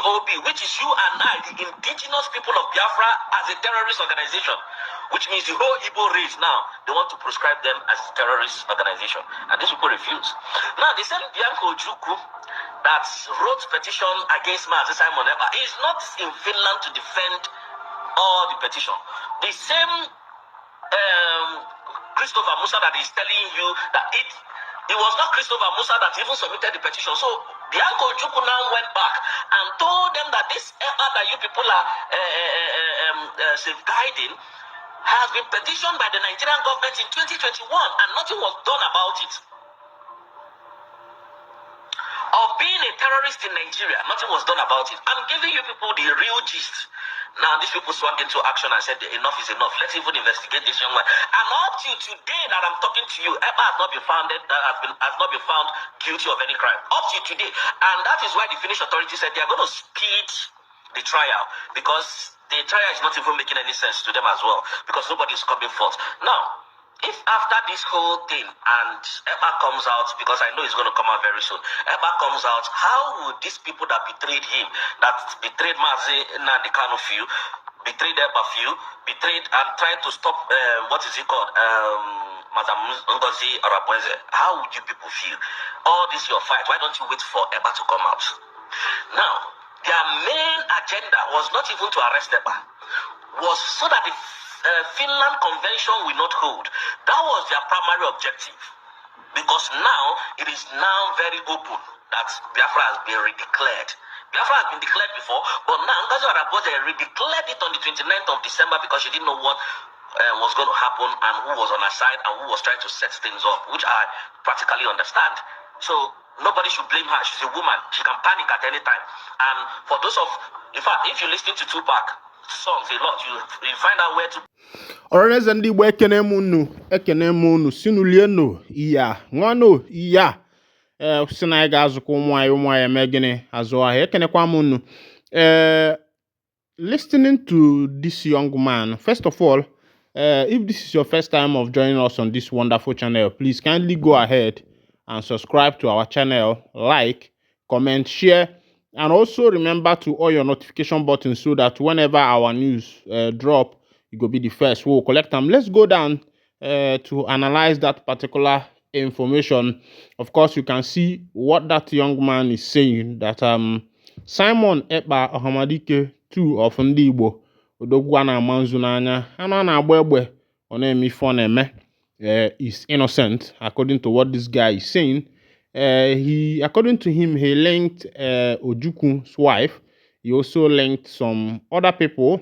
IPOB, which is you and I, the indigenous people of Biafra, as a terrorist organization, which means the whole Igbo race now, they want to prescribe them as a terrorist organization. And these people refuse. Now, the same Bianco Ojukwu that wrote petition against Mazi Simon Ekpa is not in Finland to defend all the petition. The same Christopher Musa that is telling you that it was not Christopher Musa that even submitted the petition. So Bianco Ojukwu now went back and told them that this Ekpa that you people are safeguarding has been petitioned by the Nigerian government in 2021 and nothing was done about it. Of being a terrorist in Nigeria, nothing was done about it. I'm giving you people the real gist. Now these people swung into action and said enough is enough. Let's even investigate this young man. And up to today that I'm talking to you, Ekpa has not been found guilty of any crime. Up to today. And that is why the Finnish authorities said they are going to speed the trial, because the trial is not even making any sense to them as well, because nobody is coming forth. Now, if after this whole thing and Epka comes out, because I know it's going to come out very soon, Epka comes out, how would these people that betrayed him, that betrayed Mazi Nnamdi few, betrayed Epka few, betrayed and tried to stop, what is it called, Madam Ngozi Arabweze, how would you people feel? All this your fight, why don't you wait for Epka to come out? Now, their main agenda was not even to arrest Epka, was so that the Finland Convention will not hold. That was their primary objective. Because now, it is now very open that Biafra has been redeclared. Biafra has been declared before, but now Ngozi Arabweze redeclared it on the 29th of December because she didn't know what was going to happen and who was on her side and who was trying to set things up, which I practically understand. So, nobody should blame her. She's a woman. She can panic at any time. And for those of, in fact, if you listen to Tupac songs a lot, you find out where to. Ọrịa ndị Igbo ekene m unu sinulienu iya nwano iya si na anyị ga-azụkọ ụmụ anyị eme gịnị azụ ahịa ekenekwa m unu. Listening to this young man, first of all, if this is your first time of joining us on this wonderful channel, please kindly go ahead and subscribe to our channel, like, comment, share, and also remember to on your notification button so that whenever our news drop, you go be the first. We'll collect them. Let's go down to analyze that particular information. Of course, you can see what that young man is saying, that Simon Ekpa Ohamadike 2 of Ndị Igbo Odogwana Manzunanya Anana Bwebwe Onemi Foneme is innocent, according to what this guy is saying. According to him, he linked Ojukwu's wife. He also linked some other people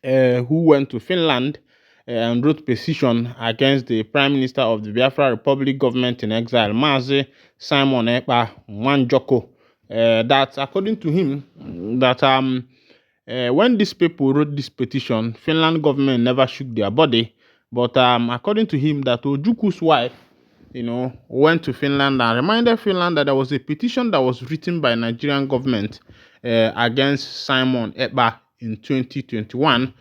who went to Finland and wrote petition against the Prime Minister of the Biafra Republic government in exile, Mazi Simon Ekpa Nwanjoko. That according to him, that when these people wrote this petition, Finland government never shook their body. But according to him, that Ojukwu's wife, went to Finland and reminded Finland that there was a petition that was written by Nigerian government against Simon Ekpa in 2021,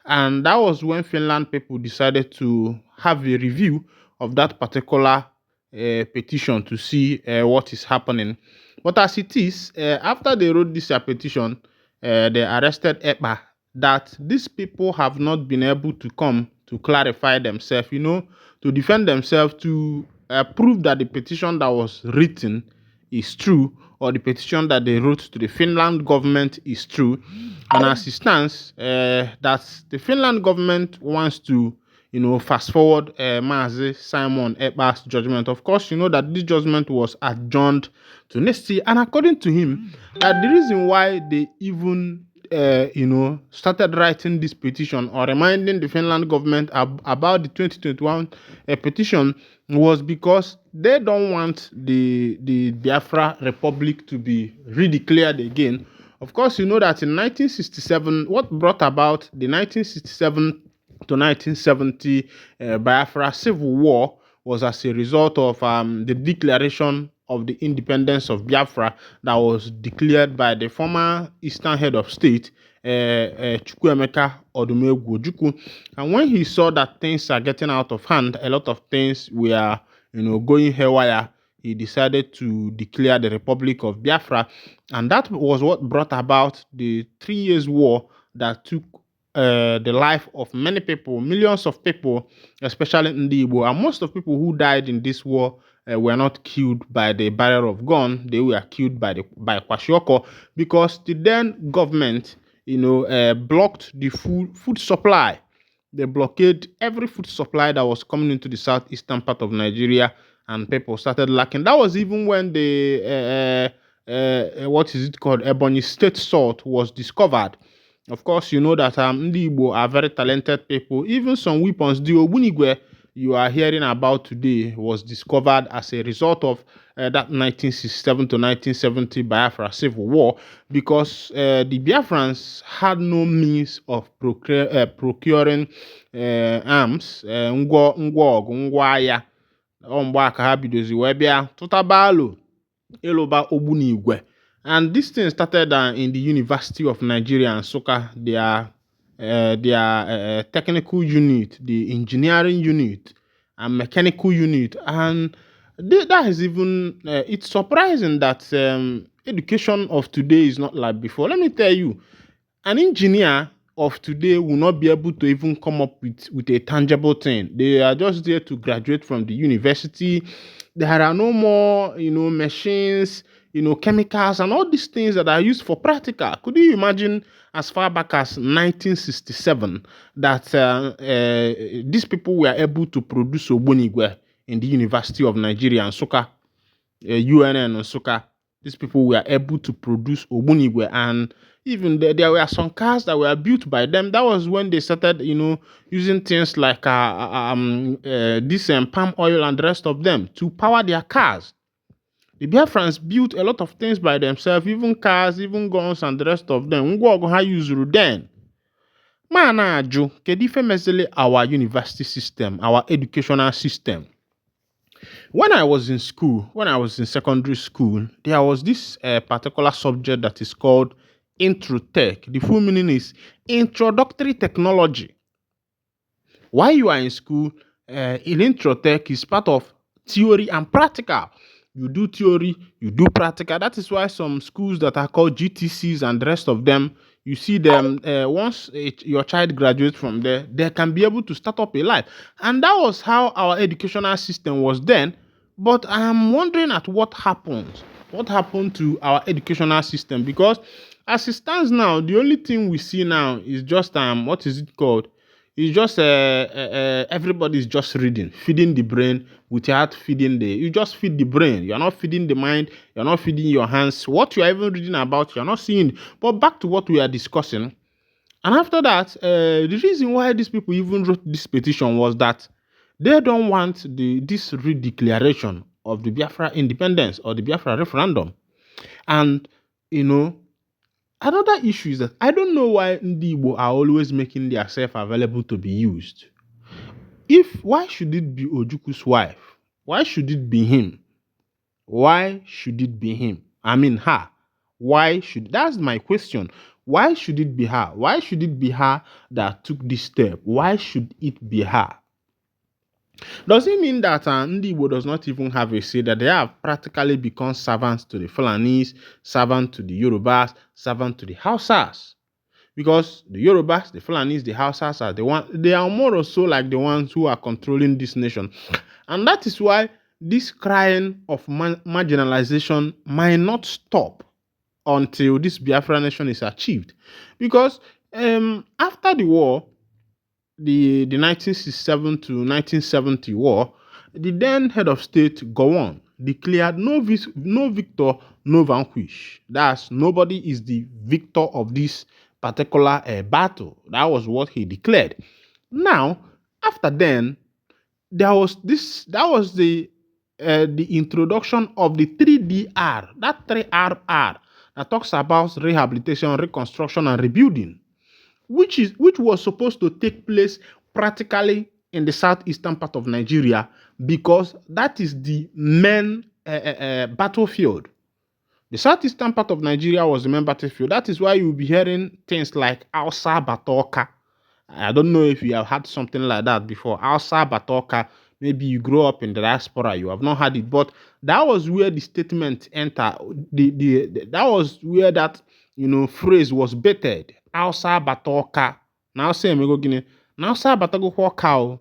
and that was when Finland people decided to have a review of that particular petition to see what is happening. But as it is, after they wrote this petition, they arrested Ekpa, that these people have not been able to come to clarify themselves, to defend themselves, to prove that the petition that was written is true, or the petition that they wrote to the Finland government is true. And as it stands, that the Finland government wants to, fast forward Mazi Simon Ekpa's judgment. Of course, you know that this judgment was adjourned to next year. And according to him, that the reason why they even, started writing this petition or reminding the Finland government about the 2021 petition was because they don't want the Biafra Republic to be redeclared again. Of course, you know that in 1967, what brought about the 1967 to 1970 Biafra Civil War was as a result of the declaration of the independence of Biafra that was declared by the former Eastern head of state, Chukwuemeka Odumegwu Ojukwu. And when he saw that things are getting out of hand, a lot of things were, going haywire, he decided to declare the Republic of Biafra, and that was what brought about the 3 years war that took the life of many people, millions of people, especially in the Igbo. And most of people who died in this war were not killed by the barrel of gun; they were killed by Kwashiorkor, because the then government, blocked the food supply. They blockade every food supply that was coming into the southeastern part of Nigeria, and people started lacking. That was even when the what is it called, Ebonyi State salt was discovered. Of course, you know that Ndi Igbo are very talented people. Even some weapons, the Ogbunigwe you are hearing about today, was discovered as a result of that 1967 to 1970 Biafra civil war, because the Biafrans had no means of procuring arms, ngwa ọgụ, ngwa agha. Mgbe aka ha bidozi wee bịa tụtaba alo ịlụba Ogbunigwe. And this thing started in the University of Nigeria, Nsukka, their technical unit, the engineering unit, and mechanical unit. And that is even, it's surprising that education of today is not like before. Let me tell you, an engineer of today will not be able to even come up with a tangible thing. They are just there to graduate from the university. There are no more, machines, chemicals, and all these things that are used for practical. Could you imagine as far back as 1967 that these people were able to produce Ogbunigwe in the University of Nigeria, Nsukka, UNN Nsukka? These people were able to produce Ogbunigwe, and even there were some cars that were built by them. That was when they started, using things like this palm oil and the rest of them to power their cars. The Biafrans built a lot of things by themselves, even cars, even guns, and the rest of them. Ngwa ha used then. Mana aju, kedu ife mezili our university system, our educational system? When I was in school, when I was in secondary school, there was this particular subject that is called Intro-Tech. The full meaning is Introductory Technology. While you are in school, in Intro-Tech is part of theory and practical. You do theory, you do practical. That is why some schools that are called GTCs and the rest of them, you see them, once your child graduates from there, they can be able to start up a life. And that was how our educational system was then. But I am wondering at what happened. What happened to our educational system? Because as it stands now, the only thing we see now is just, what is it called? It's just everybody's just reading, feeding the brain without feeding you just feed the brain. You're not feeding the mind. You're not feeding your hands. What you are even reading about, you're not seeing. But back to what we are discussing. And after that, the reason why these people even wrote this petition was that they don't want this redeclaration of the Biafra independence or the Biafra referendum. And, another issue is that I don't know why Ndi Igbo are always making themselves available to be used. Why should it be Ojuku's wife? Why should it be him? Why should it be him? I mean her. That's my question. Why should it be her? Why should it be her that took this step? Why should it be her? Does it mean that Ndi Igbo does not even have a say, that they have practically become servants to the Fulanese, servants to the Yorubas, servants to the Hausas? Because the Yorubas, the Fulanese, the Hausas are they are more or so like the ones who are controlling this nation. And that is why this crying of marginalization might not stop until this Biafra nation is achieved. Because after the war, the 1967 to 1970 war, the then head of state, Gowon, declared no victor, no vanquish. That's nobody is the victor of this particular battle. That was what he declared. Now, after then, that was the introduction of the 3DR, that 3RR that talks about rehabilitation, reconstruction, and rebuilding, which was supposed to take place practically in the southeastern part of Nigeria, because that is the main battlefield. The southeastern part of Nigeria was the main battlefield. That is why you'll be hearing things like Alsa Batoka. I don't know if you have had something like that before. Alsa Batoka maybe you grow up in the diaspora, you have not had it. But that was where the statement entered. That was where that phrase was bettered. Nausa batoka. Now say me go gini. Nausa batago cow.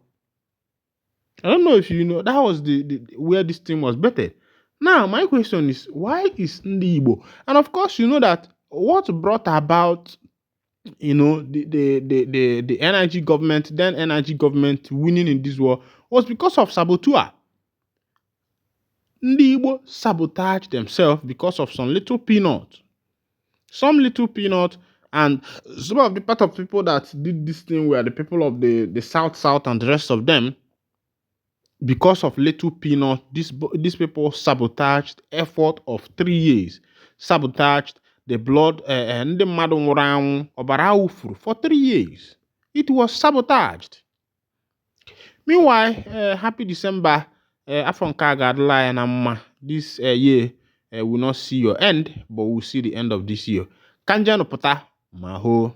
I don't know if you know that was the where this thing was bettered. Now my question is, why is Ndi Igbo? And of course you know that what brought about the energy government, then energy government winning in this war was because of Sabotage. Ndi Igbo sabotaged themselves because of some little peanut. Some little peanut, and some of the part of people that did this thing were the people of the South and the rest of them. Because of little peanut, these people sabotaged effort of 3 years. Sabotaged the blood and the madam round for 3 years. It was sabotaged. Meanwhile, happy December. Afronka Gadla and this year will not see your end, but we'll see the end of this year. Kanja no pota, maho.